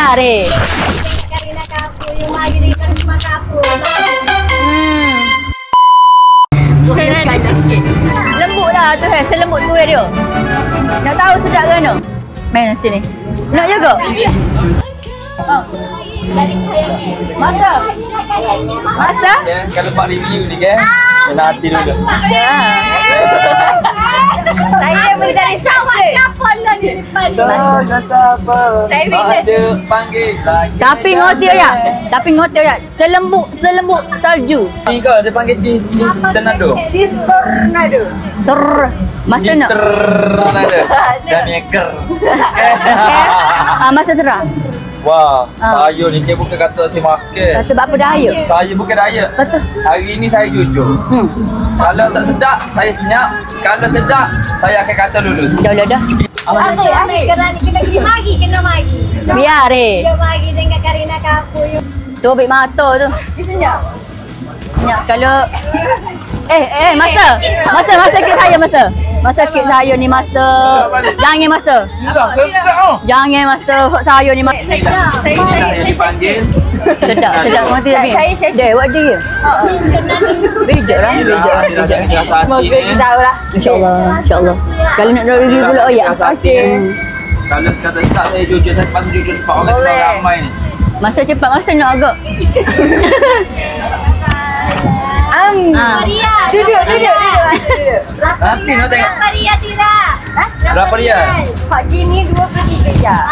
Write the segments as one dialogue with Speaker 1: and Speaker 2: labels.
Speaker 1: Biar eh.
Speaker 2: Karina kapur, yung lagi di karisma kapur.
Speaker 1: Saya nak sikit. Lembut lah tu selembut tu dia. Nak tahu sedap ke no? Main sini. Nak jaga? Master. Master?
Speaker 3: Kalau buat review ni kan, kena hati dulu.
Speaker 1: Saya mencari saksi.
Speaker 2: Apa di depan?
Speaker 1: Saya witness.
Speaker 3: Ada panggil lagi.
Speaker 1: Tapi ngotil ya. Selembut salju.
Speaker 3: Ni kau dia panggil Tornado.
Speaker 2: Tornado.
Speaker 1: Master nak?
Speaker 3: Tornado. Dan maker.
Speaker 1: Masa terang.
Speaker 3: Wah, saya ni bukan kata saya makan.
Speaker 1: Kata apa daya?
Speaker 3: Saya bukan daya.
Speaker 1: Betul.
Speaker 3: Hari ni saya jujur. Kalau tak sedap, saya senyap. Kalau sedap, saya akan kata lulus.
Speaker 1: Dah.
Speaker 2: Adik, kena magi.
Speaker 1: Biar eh.
Speaker 2: Dia magi dengan Karina kapur.
Speaker 1: Tu ambil mata tu.
Speaker 2: Senyap.
Speaker 1: Senyap kalau Master kek saya Master kek saya ni Master. Jangan Master. Jangan Master hot saya ni Master.
Speaker 3: Saya dipanggil.
Speaker 1: Sedap mati tapi. Deh buat dia. Bijak lah.
Speaker 2: Semoga kita tahu lah.
Speaker 1: InsyaAllah. Kalau nak review pula ya.
Speaker 3: Okey. Kalau kata tak saya jujur, saya pasal jujur sebab orang kita ramai ni.
Speaker 1: Masa cepat masa nak agak.
Speaker 2: Maria.
Speaker 1: Duduk.
Speaker 3: Nanti nak tengok.
Speaker 2: Berapa Ria Tira?
Speaker 3: Berapa dia?
Speaker 2: Pagi ni 23 jam.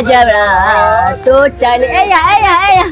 Speaker 1: Jam lah. Tu cari. Ayah.